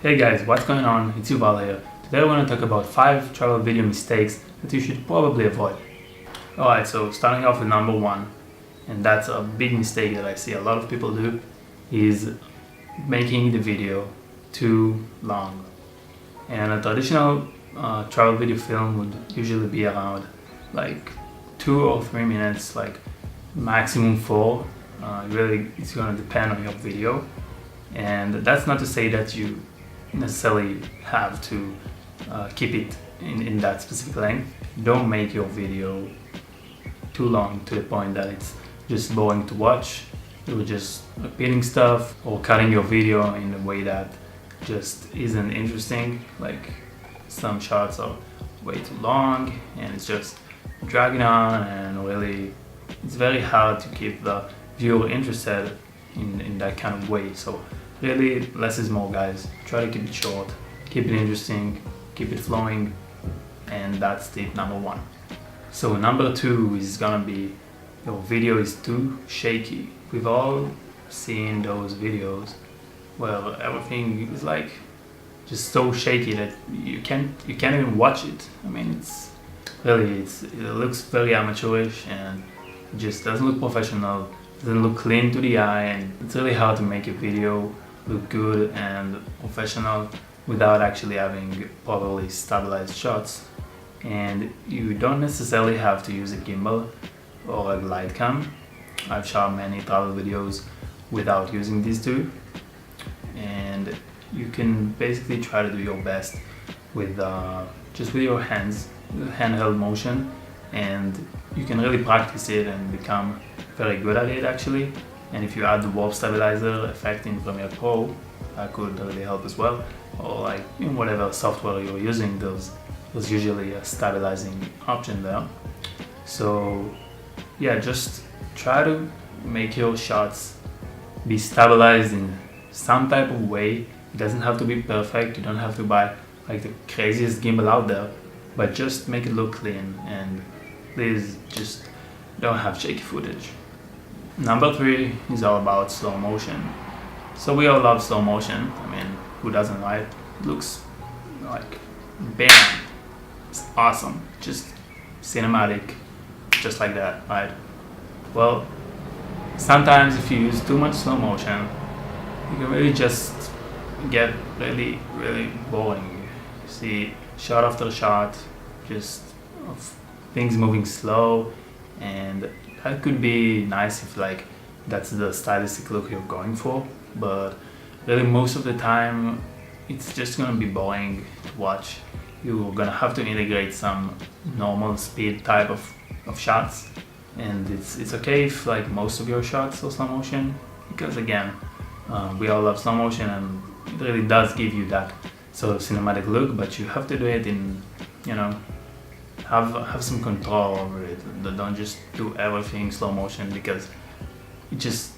Hey guys, what's going on? It's Yuval here. Today I want to talk about 5 travel video mistakes that you should probably avoid. Alright, so starting off with number 1, and that's a big mistake that I see a lot of people do, is making the video too long. And a traditional travel video film would usually be around like 2 or 3 minutes, like maximum 4. Really, it's going to depend on your video. And that's not to say that you necessarily have to keep it in that specific length. Don't make your video too long to the point that it's just boring to watch. You're just repeating stuff or cutting your video in a way that just isn't interesting. Like some shots are way too long and it's just dragging on, and really it's very hard to keep the viewer interested in that kind of way. So really, less is more, guys. Try to keep it short, keep it interesting, keep it flowing, and that's tip number 1. So number 2 is gonna be your video is too shaky. We've all seen those videos where everything is like just so shaky that you can't even watch it. I mean, it looks very amateurish and it just doesn't look professional, doesn't look clean to the eye, and it's really hard to make a video look good and professional without actually having properly stabilized shots. And you don't necessarily have to use a gimbal or a glide cam. I've shot many travel videos without using these two, and you can basically try to do your best with just with your hands, handheld motion, and you can really practice it and become very good at it actually. And if you add the warp stabilizer effect in Premiere Pro, that could really help as well. Or like in whatever software you're using, there's usually a stabilizing option there. So yeah, just try to make your shots be stabilized in some type of way. It doesn't have to be perfect. You don't have to buy like the craziest gimbal out there, but just make it look clean, and please just don't have shaky footage. Number 3 is all about slow motion. So we all love slow motion. I mean, who doesn't, right? It looks like bam, it's awesome, just cinematic, just like that, right? Well, sometimes if you use too much slow motion, you can really just get really boring. You see shot after shot just of things moving slow, and that could be nice if like that's the stylistic look you're going for, but really most of the time it's just gonna be boring to watch. You're gonna have to integrate some normal speed type of shots, and it's okay if like most of your shots are slow motion, because again, we all love slow motion and it really does give you that sort of cinematic look, but you have to do it in, you know, have some control over it. Don't just do everything slow motion, because it's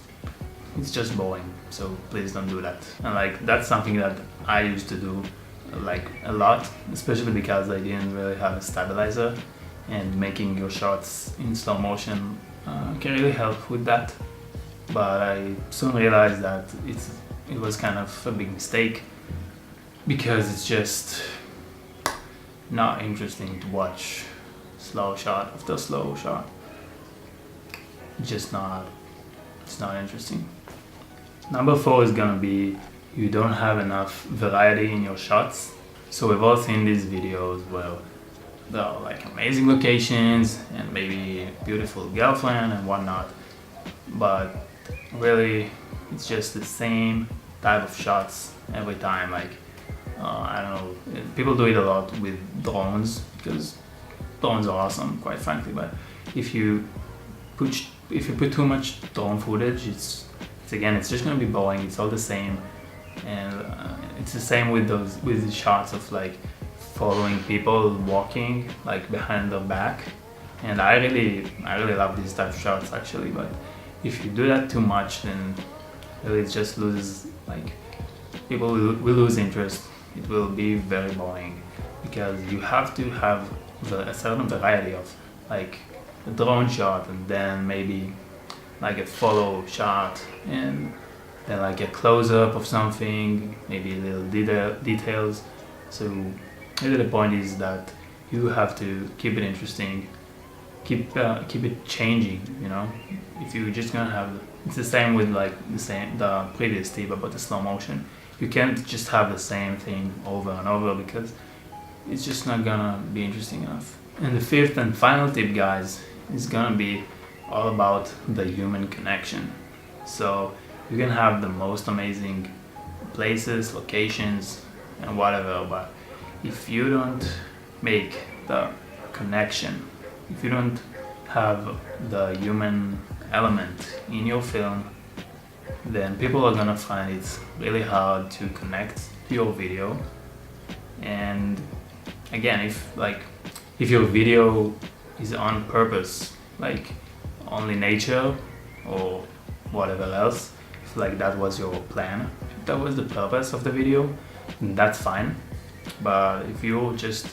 just boring. So please don't do that. And like that's something that I used to do like a lot, especially because I didn't really have a stabilizer, and making your shots in slow motion can really help with that. But I soon realized that it was kind of a big mistake, because it's just not interesting to watch slow shot after slow shot. It's not interesting. Number 4 is gonna be you don't have enough variety in your shots. So we've all seen these videos where there are like amazing locations and maybe beautiful girlfriend and whatnot, but really it's just the same type of shots every time. Like I don't know, people do it a lot with drones, because drones are awesome, quite frankly, but if you put too much drone footage, it's just gonna be boring. It's all the same, and it's the same with the shots of like following people walking like behind their back, and I really love these type of shots actually. But if you do that too much, then really it just loses, like people will lose interest. It will be very boring, because you have to have a certain variety of like a drone shot and then maybe like a follow shot, and then like a close-up of something, maybe little details. So really the point is that you have to keep it interesting, keep it changing, you know. If you're just gonna have, it's the same with like the previous tip about the slow motion. You can't just have the same thing over and over because it's just not gonna be interesting enough. And the fifth and final tip, guys, is gonna be all about the human connection. So you can have the most amazing places, locations, and whatever, but if you don't make the connection, if you don't have the human element in your film, then people are gonna find it really hard to connect to your video. And again, if your video is on purpose, like only nature or whatever else, if like that was your plan, if that was the purpose of the video, then that's fine. But if you're just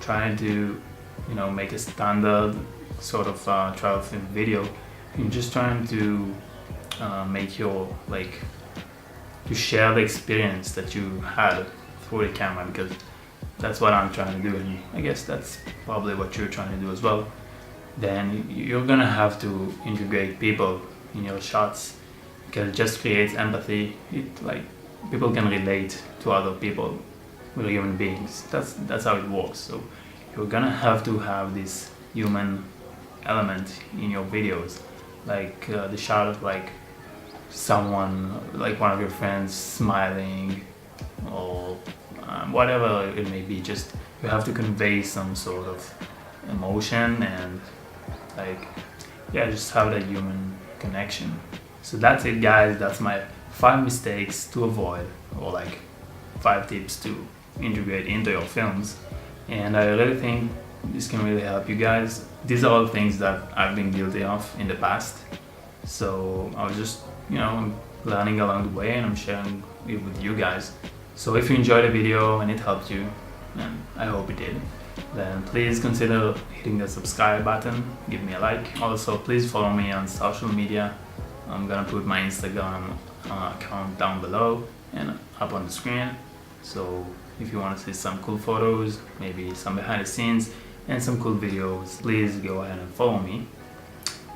trying to, you know, make a standard sort of travel film video, you're just trying to make your, like, to share the experience that you had through the camera, because that's what I'm trying to do, and I guess that's probably what you're trying to do as well, then you're gonna have to integrate people in your shots, because it just creates empathy. It, like, people can relate to other people, we're human beings. That's how it works. So you're gonna have to have this human element in your videos, like the shot of like someone, like one of your friends smiling, or whatever it may be. Just you have to convey some sort of emotion and, like, yeah, just have that human connection. So that's it, guys. That's my 5 mistakes to avoid, or like 5 tips to integrate into your films, and I really think this can really help you guys. These are all things that I've been guilty of in the past, so I was just, you know, I'm learning along the way and I'm sharing it with you guys. So if you enjoyed the video and it helped you, and I hope it did, then please consider hitting the subscribe button, give me a like. Also, please follow me on social media. I'm gonna put my Instagram account down below and up on the screen. So if you want to see some cool photos, maybe some behind the scenes and some cool videos, please go ahead and follow me.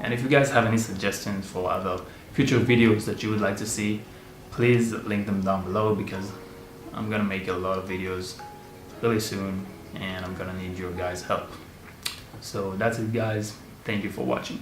And if you guys have any suggestions for other future videos that you would like to see, please link them down below, because I'm gonna make a lot of videos really soon and I'm gonna need your guys' help. So that's it, guys. Thank you for watching.